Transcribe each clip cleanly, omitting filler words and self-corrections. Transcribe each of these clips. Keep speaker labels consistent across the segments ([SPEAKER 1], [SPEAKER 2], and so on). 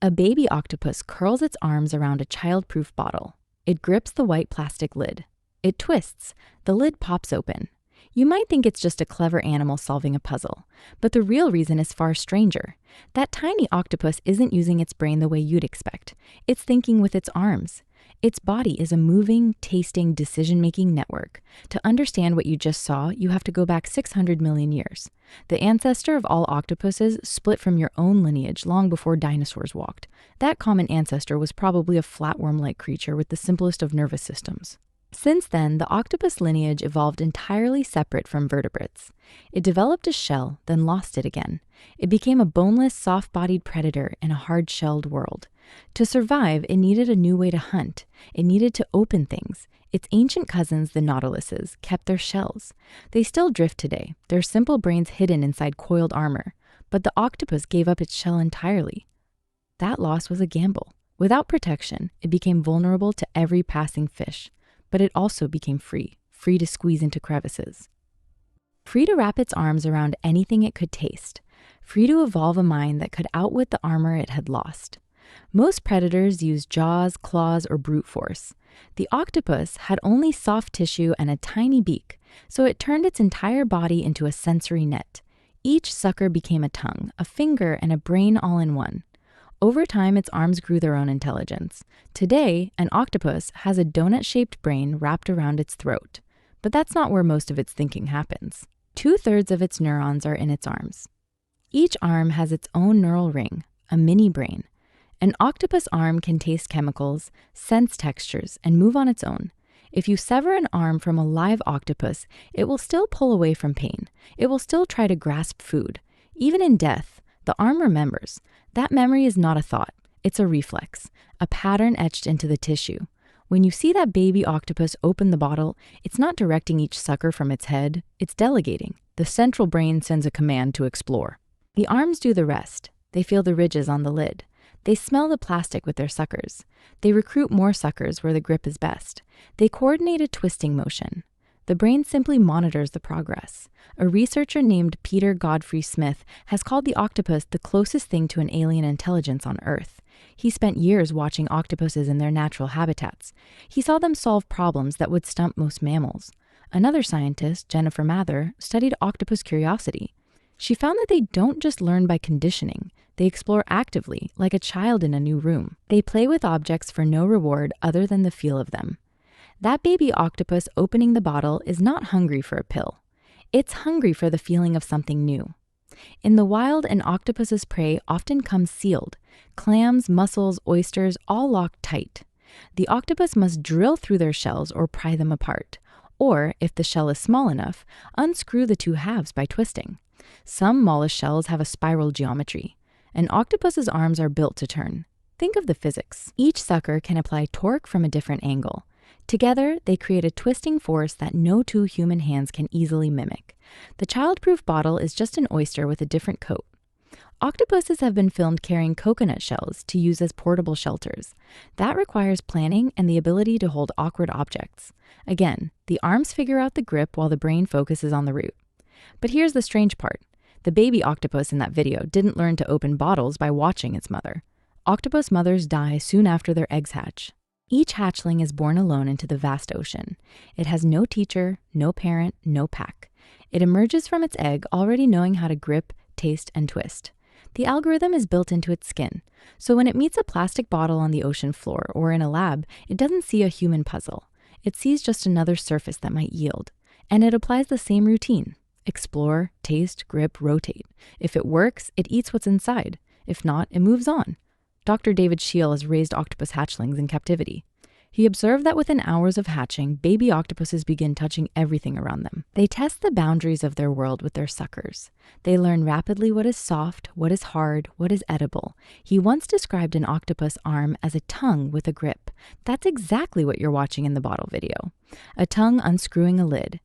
[SPEAKER 1] A baby octopus curls its arms around a child-proof bottle. It grips the white plastic lid. It twists. The lid pops open. You might think it's just a clever animal solving a puzzle, but the real reason is far stranger. That tiny octopus isn't using its brain the way you'd expect. It's thinking with its arms. Its body is a moving, tasting, decision-making network. To understand what you just saw, you have to go back 600 million years. The ancestor of all octopuses split from your own lineage long before dinosaurs walked. That common ancestor was probably a flatworm-like creature with the simplest of nervous systems. Since then, the octopus lineage evolved entirely separate from vertebrates. It developed a shell, then lost it again. It became a boneless, soft-bodied predator in a hard-shelled world. To survive, it needed a new way to hunt. It needed to open things. Its ancient cousins, the nautiluses, kept their shells. They still drift today, their simple brains hidden inside coiled armor. But the octopus gave up its shell entirely. That loss was a gamble. Without protection, it became vulnerable to every passing fish. But it also became free to squeeze into crevices. Free to wrap its arms around anything it could taste. Free to evolve a mind that could outwit the armor it had lost. Most predators use jaws, claws, or brute force. The octopus had only soft tissue and a tiny beak, so it turned its entire body into a sensory net. Each sucker became a tongue, a finger, and a brain all in one. Over time, its arms grew their own intelligence. Today, an octopus has a donut-shaped brain wrapped around its throat. But that's not where most of its thinking happens. 2/3 of its neurons are in its arms. Each arm has its own neural ring, a mini brain. An octopus arm can taste chemicals, sense textures, and move on its own. If you sever an arm from a live octopus, it will still pull away from pain. It will still try to grasp food. Even in death, the arm remembers. That memory is not a thought. It's a reflex, a pattern etched into the tissue. When you see that baby octopus open the bottle, it's not directing each sucker from its head. It's delegating. The central brain sends a command to explore. The arms do the rest. They feel the ridges on the lid. They smell the plastic with their suckers. They recruit more suckers where the grip is best. They coordinate a twisting motion. The brain simply monitors the progress. A researcher named Godfrey-Smith has called the octopus the closest thing to an alien intelligence on Earth. He spent years watching octopuses in their natural habitats. He saw them solve problems that would stump most mammals. Another scientist, Jennifer Mather, studied octopus curiosity. She found that they don't just learn by conditioning. They explore actively, like a child in a new room. They play with objects for no reward other than the feel of them. That baby octopus opening the bottle is not hungry for a pill. It's hungry for the feeling of something new. In the wild, an octopus's prey often comes sealed. Clams, mussels, oysters, all locked tight. The octopus must drill through their shells or pry them apart. Or, if the shell is small enough, unscrew the two halves by twisting. Some mollusk shells have a spiral geometry. An octopus's arms are built to turn. Think of the physics. Each sucker can apply torque from a different angle. Together, they create a twisting force that no two human hands can easily mimic. The child-proof bottle is just an oyster with a different coat. Octopuses have been filmed carrying coconut shells to use as portable shelters. That requires planning and the ability to hold awkward objects. Again, the arms figure out the grip while the brain focuses on the root. But here's the strange part. The baby octopus in that video didn't learn to open bottles by watching its mother. Octopus mothers die soon after their eggs hatch. Each hatchling is born alone into the vast ocean. It has no teacher, no parent, no pack. It emerges from its egg already knowing how to grip, taste, and twist. The algorithm is built into its skin, so when it meets a plastic bottle on the ocean floor or in a lab, it doesn't see a human puzzle. It sees just another surface that might yield, and it applies the same routine. Explore, taste, grip, rotate. If it works, it eats what's inside. If not, it moves on. Dr. David Scheel has raised octopus hatchlings in captivity. He observed that within hours of hatching, baby octopuses begin touching everything around them. They test the boundaries of their world with their suckers. They learn rapidly what is soft, what is hard, what is edible. He once described an octopus arm as a tongue with a grip. That's exactly what you're watching in the bottle video. A tongue unscrewing a lid.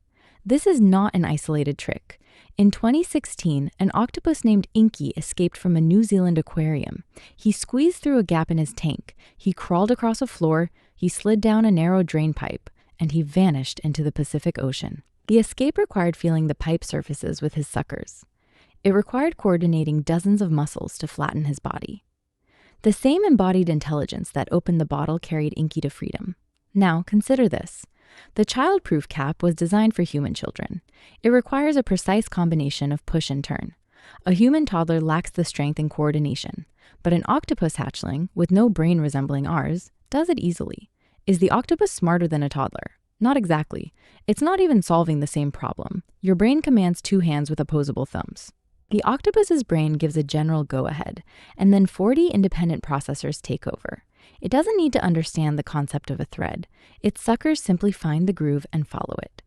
[SPEAKER 1] This is not an isolated trick. In 2016, an octopus named Inky escaped from a New Zealand aquarium. He squeezed through a gap in his tank. He crawled across a floor, he slid down a narrow drain pipe, and he vanished into the Pacific Ocean. The escape required feeling the pipe surfaces with his suckers. It required coordinating dozens of muscles to flatten his body. The same embodied intelligence that opened the bottle carried Inky to freedom. Now, consider this. The child-proof cap was designed for human children. It requires a precise combination of push and turn. A human toddler lacks the strength and coordination, but an octopus hatchling, with no brain resembling ours, does it easily. Is the octopus smarter than a toddler? Not exactly. It's not even solving the same problem. Your brain commands two hands with opposable thumbs. The octopus's brain gives a general go-ahead, and then 40 independent processors take over. It doesn't need to understand the concept of a thread. Its suckers simply find the groove and follow it.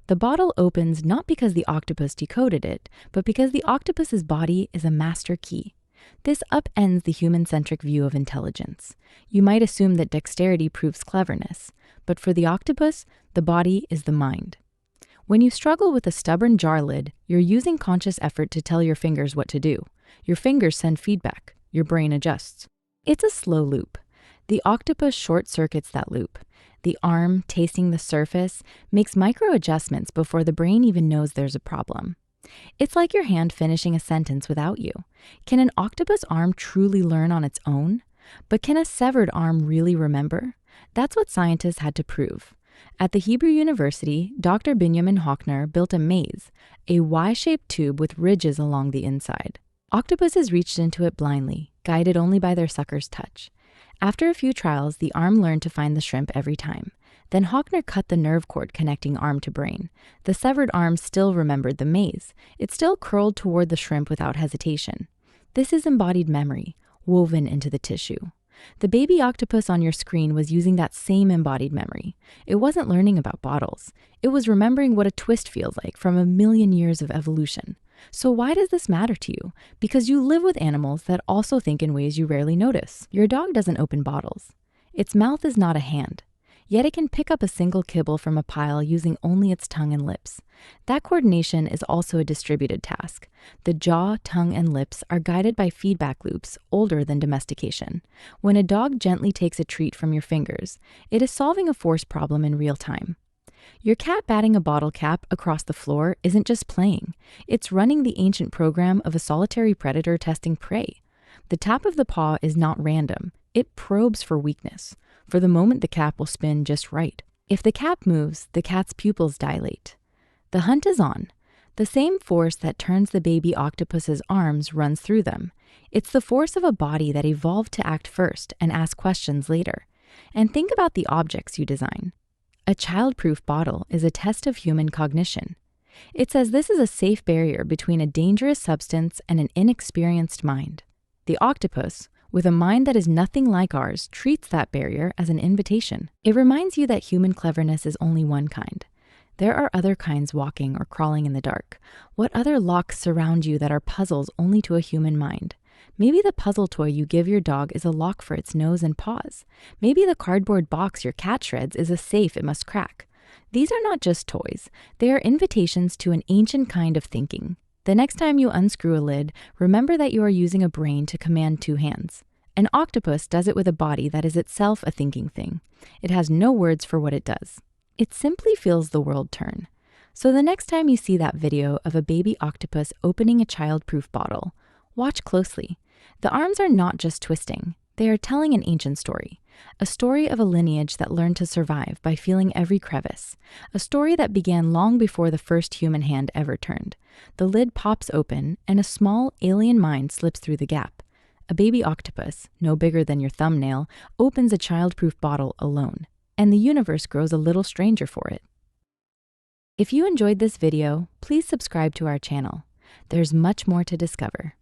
[SPEAKER 1] The bottle opens not because the octopus decoded it, but because the octopus's body is a master key. This upends the human-centric view of intelligence. You might assume that dexterity proves cleverness, but for the octopus, the body is the mind. When you struggle with a stubborn jar lid, you're using conscious effort to tell your fingers what to do. Your fingers send feedback. Your brain adjusts. It's a slow loop. The octopus short-circuits that loop. The arm, tasting the surface, makes micro-adjustments before the brain even knows there's a problem. It's like your hand finishing a sentence without you. Can an octopus arm truly learn on its own? But can a severed arm really remember? That's what scientists had to prove. At the Hebrew University, Dr. Benjamin Hochner built a maze, a Y-shaped tube with ridges along the inside. Octopuses reached into it blindly, guided only by their sucker's touch. After a few trials, the arm learned to find the shrimp every time. Then Hochner cut the nerve cord connecting arm to brain. The severed arm still remembered the maze. It still curled toward the shrimp without hesitation. This is embodied memory, woven into the tissue. The baby octopus on your screen was using that same embodied memory. It wasn't learning about bottles. It was remembering what a twist feels like from a million years of evolution. So why does this matter to you? Because you live with animals that also think in ways you rarely notice. Your dog doesn't open bottles. Its mouth is not a hand. Yet it can pick up a single kibble from a pile using only its tongue and lips. That coordination is also a distributed task. The jaw, tongue, and lips are guided by feedback loops older than domestication. When a dog gently takes a treat from your fingers, it is solving a force problem in real time. Your cat batting a bottle cap across the floor isn't just playing. It's running the ancient program of a solitary predator testing prey. The tap of the paw is not random. It probes for weakness. For the moment, the cap will spin just right. If the cap moves, the cat's pupils dilate. The hunt is on. The same force that turns the baby octopus's arms runs through them. It's the force of a body that evolved to act first and ask questions later. And think about the objects you design. A child-proof bottle is a test of human cognition. It says this is a safe barrier between a dangerous substance and an inexperienced mind. The octopus, with a mind that is nothing like ours, treats that barrier as an invitation. It reminds you that human cleverness is only one kind. There are other kinds walking or crawling in the dark. What other locks surround you that are puzzles only to a human mind? Maybe the puzzle toy you give your dog is a lock for its nose and paws. Maybe the cardboard box your cat shreds is a safe it must crack. These are not just toys. They are invitations to an ancient kind of thinking. The next time you unscrew a lid, remember that you are using a brain to command two hands. An octopus does it with a body that is itself a thinking thing. It has no words for what it does. It simply feels the world turn. So the next time you see that video of a baby octopus opening a child-proof bottle, watch closely. The arms are not just twisting. They are telling an ancient story. A story of a lineage that learned to survive by feeling every crevice. A story that began long before the first human hand ever turned. The lid pops open and a small alien mind slips through the gap. A baby octopus, no bigger than your thumbnail, opens a child-proof bottle alone. And the universe grows a little stranger for it. If you enjoyed this video, please subscribe to our channel. There's much more to discover.